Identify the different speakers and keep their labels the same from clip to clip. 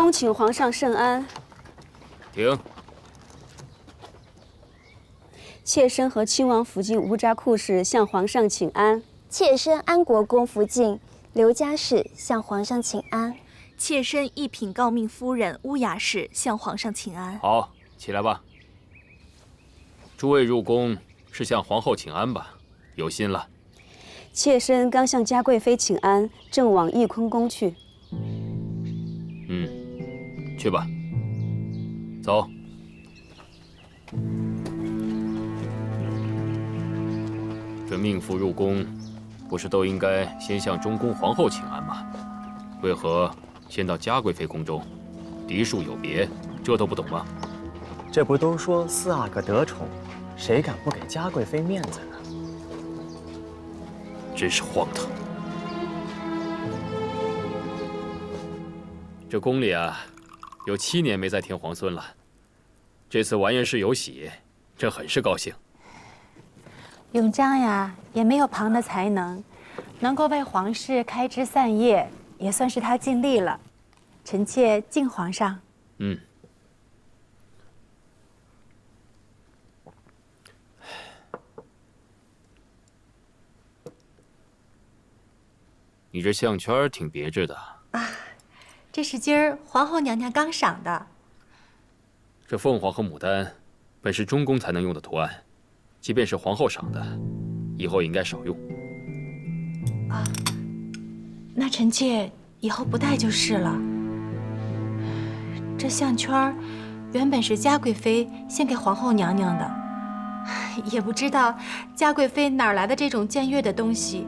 Speaker 1: 恭请皇上圣安。
Speaker 2: 停。
Speaker 1: 妾身和亲王福晋乌扎库氏向皇上请安。
Speaker 3: 妾身安国公福晋刘家氏向皇上请安。
Speaker 4: 妾身一品诰命夫人乌雅氏向皇上请安。
Speaker 2: 好，起来吧。诸位入宫是向皇后请安吧？有心了。
Speaker 1: 妾身刚向嘉贵妃请安，正往翊坤宫去。
Speaker 2: 去吧。走。这命妇入宫，不是都应该先向中宫皇后请安吗？为何先到嘉贵妃宫中？嫡庶有别，这都不懂吗？
Speaker 5: 这不都说四阿哥得宠，谁敢不给嘉贵妃面子呢？
Speaker 2: 真是荒唐！这宫里啊，有7年没再添皇孙了。这次完颜氏有喜，朕很是高兴。
Speaker 6: 永璋呀，也没有旁的才能，能够为皇室开枝散叶，也算是他尽力了。臣妾敬皇上。
Speaker 2: 你这项圈挺别致的
Speaker 6: 啊，这是今儿皇后娘娘刚赏的。
Speaker 2: 这凤凰和牡丹，本是中宫才能用的图案，即便是皇后赏的，以后也应该少用。
Speaker 6: 啊，那臣妾以后不戴就是了。这项圈原本是嘉贵妃献给皇后娘娘的，也不知道嘉贵妃哪来的这种僭越的东西。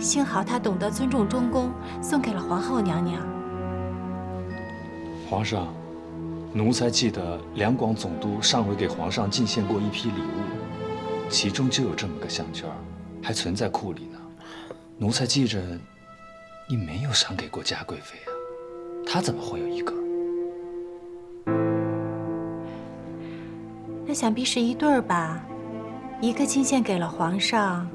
Speaker 6: 幸好她懂得尊重中宫，送给了皇后娘娘。
Speaker 7: 皇上，奴才记得两广总督上回给皇上进献过一批礼物，其中就有这么个项圈，还存在库里呢。奴才记着，你没有赏给过嘉贵妃啊，她怎么会有一个？
Speaker 6: 那想必是一对儿吧，一个进献给了皇上。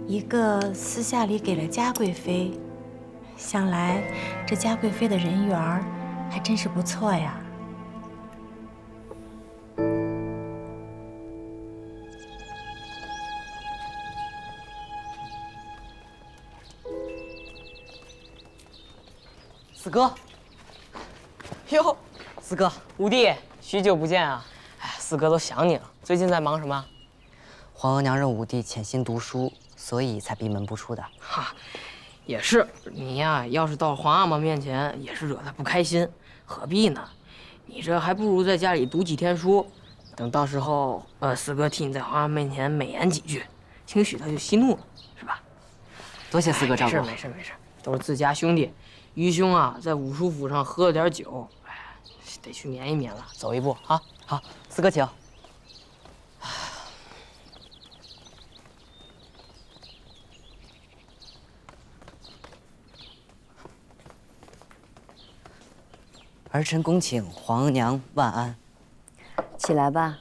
Speaker 6: 一个私下里给了嘉贵妃，想来这嘉贵妃的人缘儿还真是不错呀。
Speaker 8: 四哥，哟，四哥，五弟，许久不见啊！哎，四哥都想你了。最近在忙什么？
Speaker 9: 皇额娘让五弟潜心读书，所以才闭门不出的。
Speaker 8: 哈，也是你呀，要是到皇阿玛面前，也是惹她不开心，何必呢？你这还不如在家里读几天书，等到时候，四哥替你在皇阿玛面前美言几句，兴许他就息怒了，是吧？
Speaker 9: 多谢四哥照顾。
Speaker 8: 没事，都是自家兄弟。于兄啊，在五叔府上喝了点酒，哎，得去眠一眠了。走一步啊！
Speaker 9: 好，四哥请。儿臣恭请皇额娘万安。
Speaker 1: 起来吧，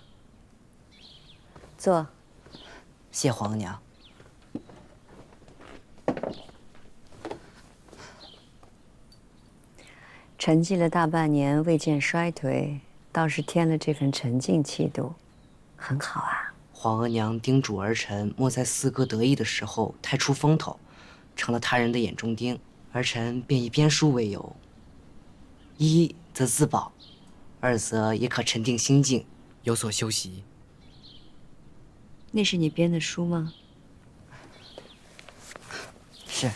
Speaker 1: 坐。
Speaker 9: 谢皇额娘。
Speaker 10: 沉寂了大半年，未见衰退，倒是添了这份沉静气度，很好啊。
Speaker 9: 皇额娘叮嘱儿臣，莫在四哥得意的时候太出风头，成了他人的眼中钉。儿臣便以编书为由，一则自保，二则也可沉定心境，有所休息。
Speaker 10: 那是你编的书吗？
Speaker 9: 是，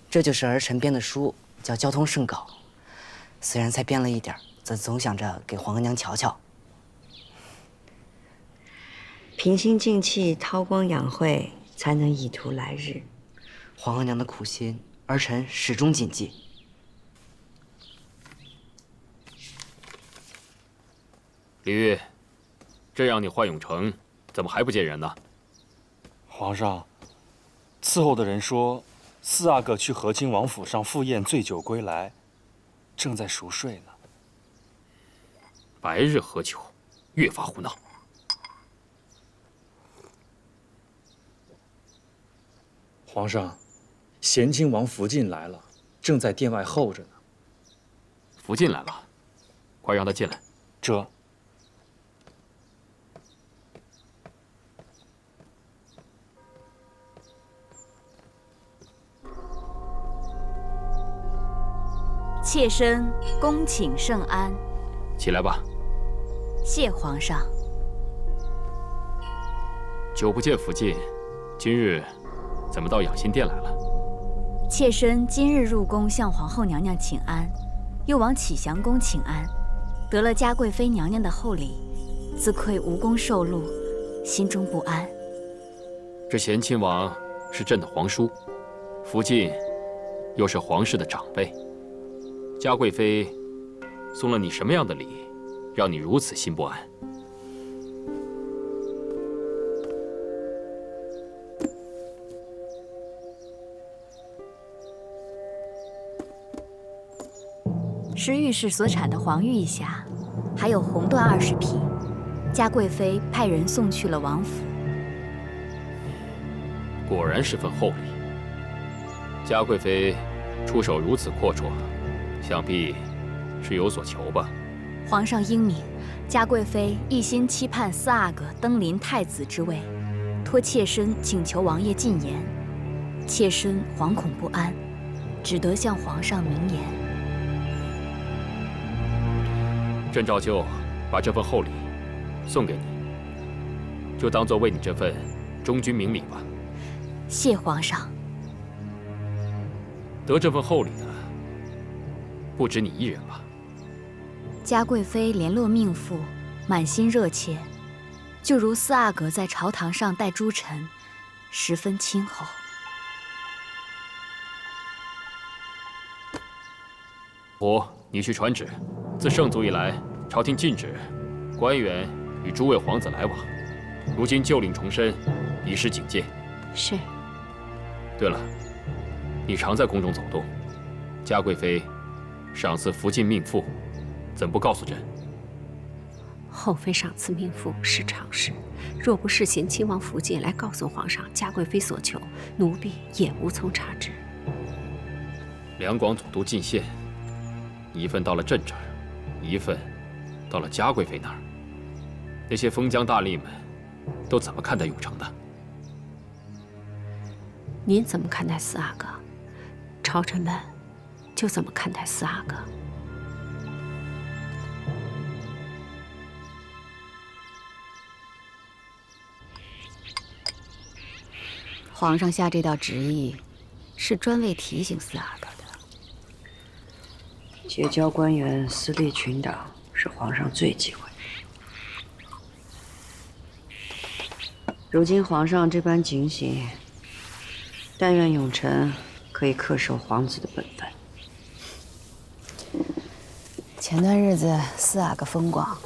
Speaker 9: 这就是儿臣编的书，叫《交通圣稿》。虽然才编了一点，则总想着给皇额娘瞧瞧。
Speaker 10: 平心静气，韬光养晦，才能以图来日。
Speaker 9: 皇额娘的苦心，儿臣始终谨记。
Speaker 2: 李煜，这让你换永城，怎么还不见人呢？
Speaker 7: 皇上，伺候的人说，四阿哥去和亲王府上赴宴，醉酒归来，正在熟睡呢。
Speaker 2: 白日喝酒，越发胡闹。
Speaker 7: 皇上，咸亲王福晋来了，正在殿外候着呢。
Speaker 2: 福晋来了，快让他进来。
Speaker 5: 这。
Speaker 11: 妾身恭请圣安。
Speaker 2: 起来吧。
Speaker 11: 谢皇上。
Speaker 2: 久不见福晋，今日怎么到养心殿来了？
Speaker 11: 妾身今日入宫向皇后娘娘请安，又往启祥宫请安，得了嘉贵妃娘娘的厚礼，自愧无功受禄，心中不安。
Speaker 2: 这贤亲王是朕的皇叔，福晋又是皇室的长辈，嘉贵妃送了你什么样的礼，让你如此心不安？
Speaker 11: 是御史所产的黄玉一匣，还有红缎20匹，嘉贵妃派人送去了王府。
Speaker 2: 果然是份厚礼。嘉贵妃出手如此阔绰，想必是有所求吧？
Speaker 11: 皇上英明，嘉贵妃一心期盼4阿哥登临太子之位，托妾身请求王爷进言，妾身惶恐不安，只得向皇上明言。
Speaker 2: 朕照旧把这份厚礼送给你，就当做为你这份忠君明礼吧。
Speaker 11: 谢皇上。
Speaker 2: 得这份厚礼的不止你一人吧？
Speaker 11: 嘉贵妃联络命妇，满心热切，就如4阿哥在朝堂上待诸臣，十分亲厚。
Speaker 2: 胡，你去传旨，自圣祖以来，朝廷禁止官员与诸位皇子来往，如今旧令重申，以示警戒。
Speaker 1: 是。
Speaker 2: 对了，你常在宫中走动，嘉贵妃赏赐福晋命妇，怎不告诉朕？
Speaker 12: 后妃赏赐命妇是常事，若不是贤亲王福晋来告诉皇上嘉贵妃所求，奴婢也无从察知。
Speaker 2: 两广总督进献，一份到了朕这儿，一份到了嘉贵妃那儿，那些封疆大吏们都怎么看待永城的？
Speaker 12: 您怎么看待4阿哥，朝臣们就怎么看待4阿哥。
Speaker 11: 皇上下这道旨意，是专为提醒4阿哥的。
Speaker 10: 结交官员、私立群党，是皇上最忌讳的。如今皇上这般警醒，但愿永臣可以恪守皇子的本分。
Speaker 11: 前段日子4阿哥风光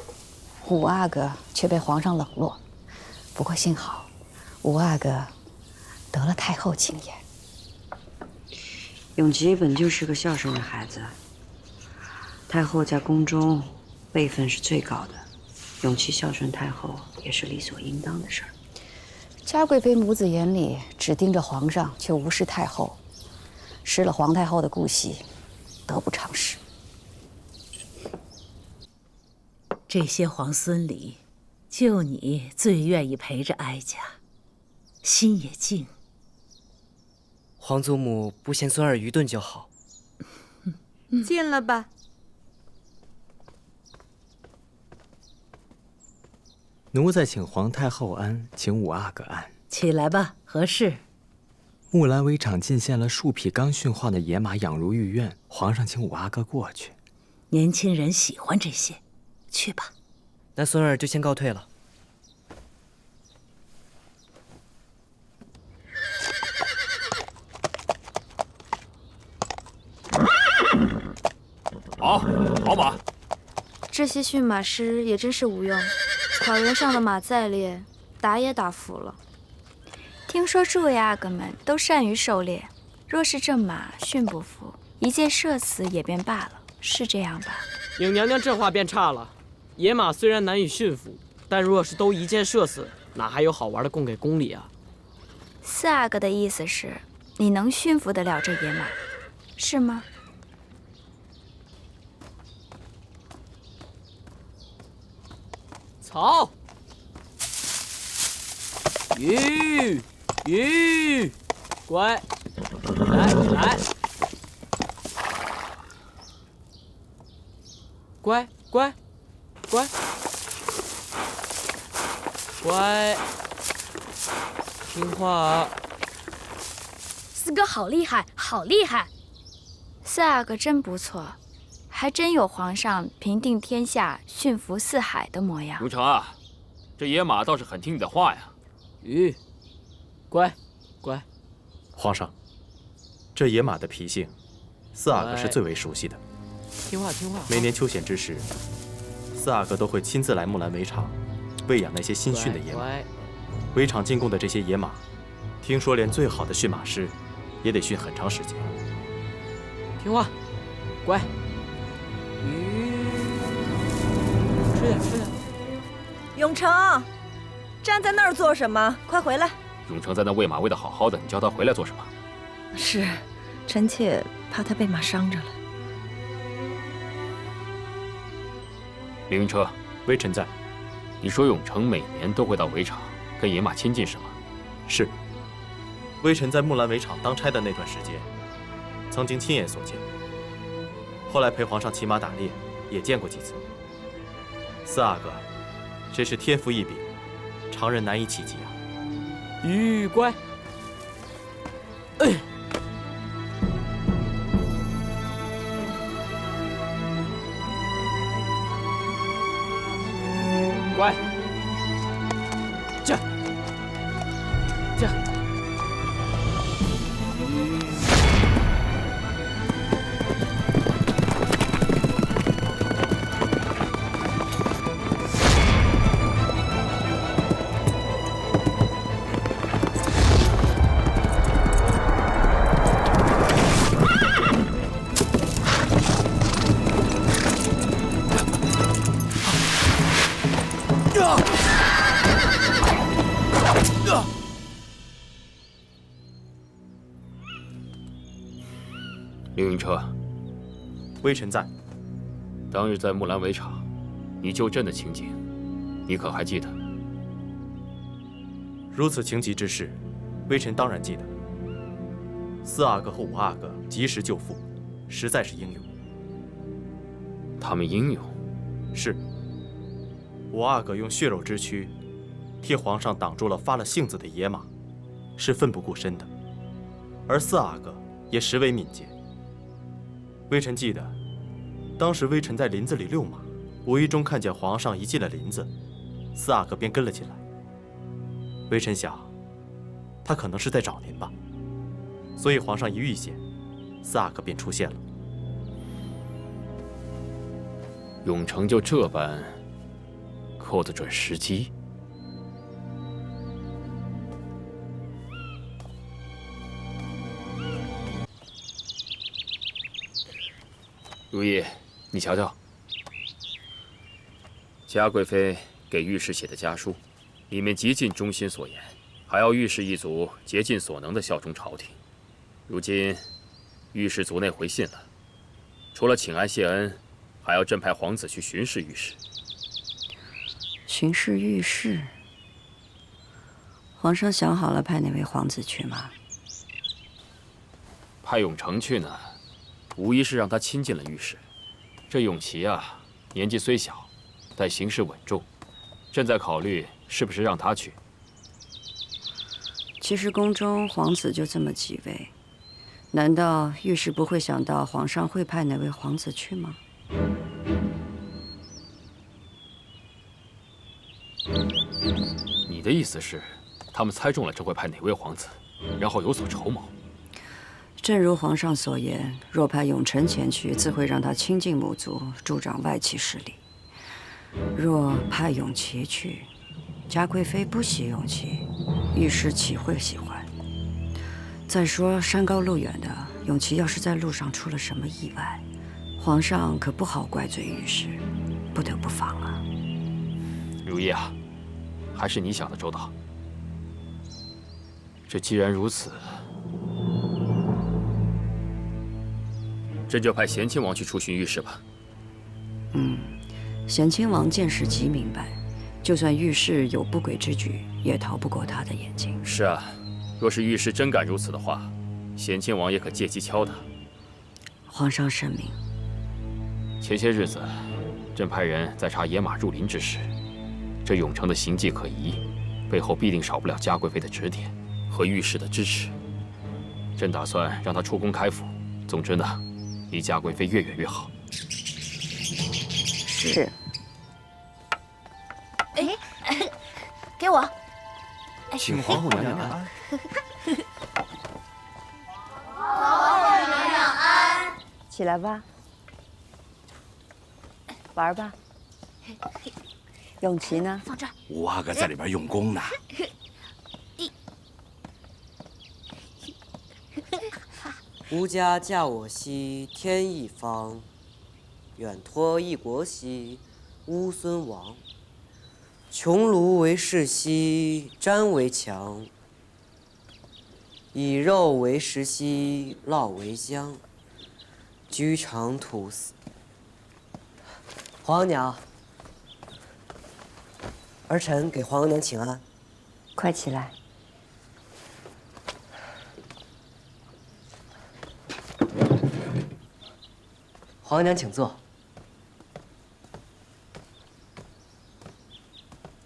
Speaker 11: ，5阿哥却被皇上冷落。不过幸好，5阿哥得了太后青眼。
Speaker 10: 永吉本就是个孝顺的孩子，太后在宫中辈分是最高的，永琪孝顺太后也是理所应当的事儿。
Speaker 11: 嘉贵妃母子眼里只盯着皇上，却无视太后，失了皇太后的顾惜，得不偿失。
Speaker 13: 这些皇孙里，就你最愿意陪着哀家，心也静。
Speaker 9: 皇祖母不嫌孙儿愚钝就好。
Speaker 14: 进了吧。
Speaker 5: 奴才请皇太后安，请5阿哥安。
Speaker 13: 起来吧，何事？
Speaker 5: 木兰围场进献了数匹刚驯化的野马，养入御苑。皇上请5阿哥过去。
Speaker 13: 年轻人喜欢这些，去吧。
Speaker 9: 那孙儿就先告退了。
Speaker 2: 好马。
Speaker 3: 这些驯马师也真是无用，草原上的马再烈，打也打服了。听说诸位阿哥们都善于狩猎，若是这马驯不服，一箭射死也便罢了，是这样吧？
Speaker 8: 影娘娘这话便差了。野马虽然难以驯服，但若是都一箭射死，哪还有好玩的供给宫里啊
Speaker 3: 4阿哥的意思是，你能驯服得了这野马，是吗？
Speaker 8: 草。鱼，鱼，乖，来，乖，听话。
Speaker 11: 四哥好厉害，好厉害！
Speaker 3: 四阿哥真不错，还真有皇上平定天下、驯服四海的模样。
Speaker 2: 永成啊，这野马倒是很听你的话呀。
Speaker 8: 乖。
Speaker 15: 皇上，这野马的脾性，四阿哥是最为熟悉的。
Speaker 8: 听话。
Speaker 15: 每年秋显之时，四阿哥都会亲自来木兰围场，喂养那些新驯的野马。围场进贡的这些野马，听说连最好的驯马师，也得驯很长时间。
Speaker 8: 听话，乖。吃点。
Speaker 14: 永成，站在那儿做什么？快回来！
Speaker 2: 永成在那喂马喂得好好的，你叫他回来做什么？
Speaker 14: 是，臣妾怕他被马伤着了。
Speaker 2: 凌云车，
Speaker 15: 微臣在。
Speaker 2: 你说永成每年都会到围场跟野马亲近是吗？
Speaker 15: 是。微臣在木兰围场当差的那段时间，曾经亲眼所见。后来陪皇上骑马打猎，也见过几次。四阿哥，真是天赋异禀，常人难以企及啊。
Speaker 8: 乖。乖。驾。
Speaker 2: 凌云车，
Speaker 15: 微臣在。
Speaker 2: 当日在木兰围场，你救朕的情景，你可还记得？
Speaker 15: 如此情急之事，微臣当然记得。四阿哥和五阿哥及时救父，实在是英勇。
Speaker 2: 他们英勇？
Speaker 15: 是。五阿哥用血肉之躯，替皇上挡住了发了性子的野马，是奋不顾身的。而四阿哥也实为敏捷。微臣记得，当时微臣在林子里遛马，无意中看见皇上一进了林子，四阿哥便跟了进来。微臣想，他可能是在找您吧，所以皇上一遇险，四阿哥便出现了。
Speaker 2: 永成就这般扣得准时机。如意，你瞧瞧，嘉贵妃给御史写的家书，里面极尽忠心所言，还要御史一族竭尽所能的效忠朝廷。如今，御史族内回信了，除了请安谢恩，还要朕派皇子去巡视御史。
Speaker 10: 巡视御史，皇上想好了派哪位皇子去吗？
Speaker 2: 派永成去呢，无疑是让他亲近了御史。这永琪啊，年纪虽小，但行事稳重，朕在考虑是不是让他去。
Speaker 10: 其实宫中皇子就这么几位，难道御史不会想到皇上会派哪位皇子去吗？
Speaker 2: 你的意思是，他们猜中了朕会派哪位皇子，然后有所筹谋？
Speaker 10: 正如皇上所言，若派永成前去，自会让他亲近母族，助长外戚势力；若派永琪去，嘉贵妃不喜永琪，御史岂会喜欢？再说山高路远的，永琪要是在路上出了什么意外，皇上可不好怪罪御史，不得不防啊。
Speaker 2: 如意啊，还是你想的周到。这既然如此，朕就派贤亲王去出巡御史吧。
Speaker 10: 贤亲王见识极明白，就算御史有不轨之举，也逃不过他的眼睛。
Speaker 2: 是啊，若是御史真敢如此的话，显亲王也可借机敲他。
Speaker 10: 皇上圣明。
Speaker 2: 前些日子，朕派人在查野马入林之事，这永城的行迹可疑，背后必定少不了嘉贵妃的指点和御史的支持。朕打算让他出宫开府。总之呢，离嘉贵妃越远越好。
Speaker 10: 是。
Speaker 3: 哎，给我。
Speaker 5: 请皇后娘娘安。
Speaker 11: 皇后娘娘安。
Speaker 10: 起来吧，玩吧。永琪呢？
Speaker 3: 放这儿。
Speaker 16: 吴阿哥在里边用功呢。
Speaker 9: 吾家嫁我兮天一方，远托异国兮乌孙王。穹庐为室兮毡为墙，以肉为食兮酪为浆。居长土司。皇额娘，儿臣给皇额娘请安。
Speaker 10: 快起来。
Speaker 9: 皇额娘请坐。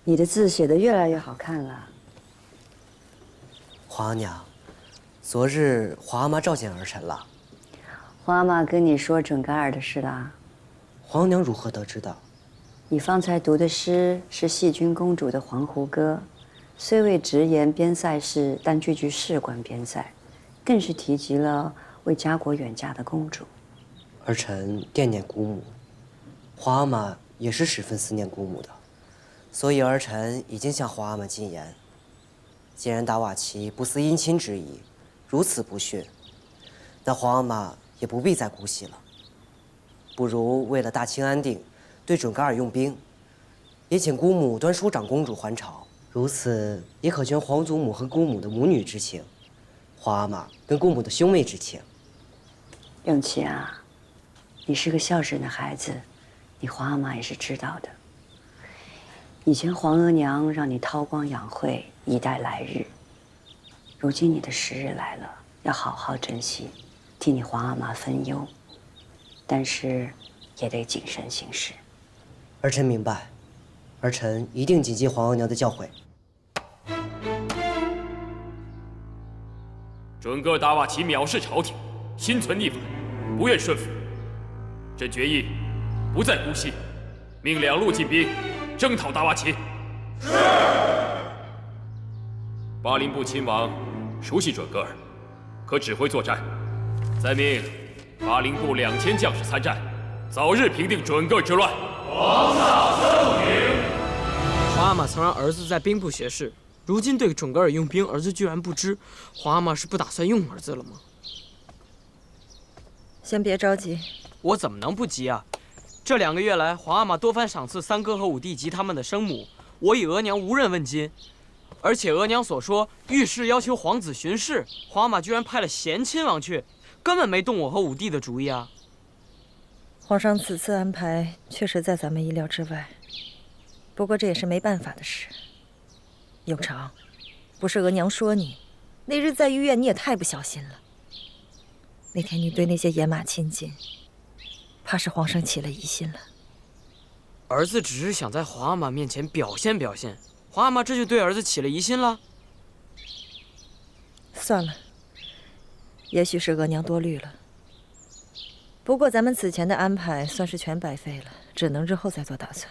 Speaker 10: 你的字写得越来越好看了。
Speaker 9: 皇额娘，昨日皇阿妈召见儿臣了。
Speaker 10: 皇阿玛跟你说准噶尔的事啦？
Speaker 9: 皇娘如何得知的？
Speaker 10: 你方才读的诗是细君公主的《黄鹄歌》，虽未直言边塞事，但句句事关边塞，更是提及了为家国远嫁的公主。
Speaker 9: 儿臣惦念姑母，皇阿玛也是十分思念姑母的，所以儿臣已经向皇阿玛进言，既然达瓦齐不思姻亲之意，如此不逊，那皇阿玛也不必再姑息了。不如为了大清安定，对准噶尔用兵，也请姑母端书长公主还朝，如此也可全皇祖母和姑母的母女之情，皇阿玛跟姑母的兄妹之情。
Speaker 10: 永琪啊，你是个孝顺的孩子，你皇阿玛也是知道的。以前皇额娘让你韬光养晦，以待来日。如今你的时日来了，要好好珍惜，替你皇阿玛分忧。但是，也得谨慎行事。
Speaker 9: 儿臣明白，儿臣一定谨记皇额娘的教诲。
Speaker 2: 准噶尔达瓦齐藐视朝廷，心存逆反，不愿顺服。朕决议不再姑息，命两路进兵，征讨达瓦齐。是。巴林部亲王熟悉准噶尔，可指挥作战。再命巴林部2000将士参战，早日平定准噶尔之乱。皇上圣明。
Speaker 8: 皇阿玛曾让儿子在兵部学士，如今对准噶尔用兵，儿子居然不知。皇阿玛是不打算用儿子了吗？
Speaker 14: 先别着急，
Speaker 8: 我怎么能不急啊？这2个月来，皇阿玛多番赏赐三哥和五弟及他们的生母，我以额娘无人问津。而且额娘所说御史要求皇子巡视，皇阿玛居然派了贤亲王去，根本没动我和五弟的主意啊！
Speaker 14: 皇上此次安排确实在咱们意料之外，不过这也是没办法的事。永成，不是额娘说你，那日在御苑你也太不小心了。那天你对那些野马亲近，怕是皇上起了疑心了。
Speaker 8: 儿子只是想在皇阿玛面前表现表现，皇阿玛这就对儿子起了疑心了。
Speaker 14: 算了，也许是额娘多虑了。不过咱们此前的安排算是全白费了，只能日后再做打算。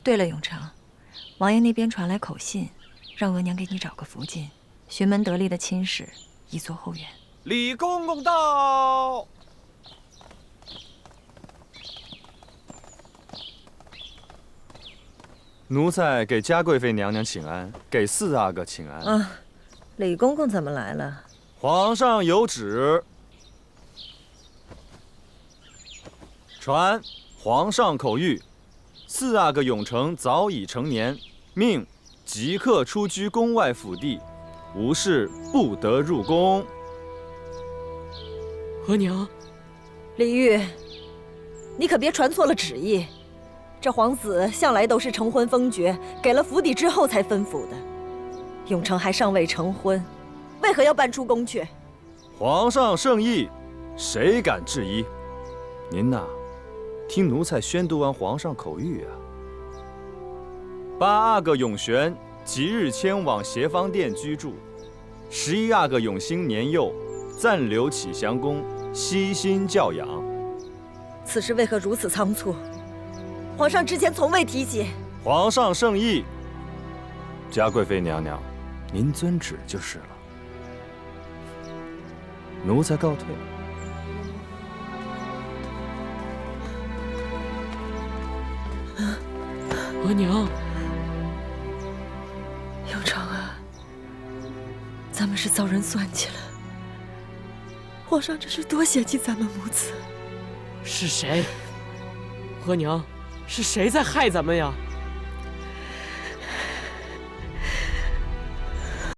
Speaker 14: 对了，永成，王爷那边传来口信，让额娘给你找个福晋，寻门得力的亲事，以作后援。
Speaker 15: 李公公到。奴才给嘉贵妃娘娘请安，给四阿哥请安。
Speaker 14: 啊，李公公怎么来了？
Speaker 15: 皇上有旨，传皇上口谕：四阿哥永成早已成年，命即刻出居宫外府邸，无事不得入宫。
Speaker 8: 额娘，
Speaker 14: 李煜，你可别传错了旨意。这皇子向来都是成婚封爵，给了府邸之后才分府的。永成还尚未成婚，为何要搬出宫阙？
Speaker 17: 皇上圣意，谁敢质疑？您呐，听奴才宣读完皇上口谕啊。8阿哥永璇即日迁往协芳殿居住，11阿哥永兴年幼，暂留启祥宫悉心教养。
Speaker 14: 此事为何如此仓促？皇上之前从未提起。
Speaker 17: 皇上圣意，嘉贵妃娘娘，您遵旨就是了。奴才告退。
Speaker 8: 额娘，
Speaker 14: 永成啊，咱们是遭人算计了。皇上这是多嫌弃咱们母子。
Speaker 8: 是谁？额娘，是谁在害咱们呀？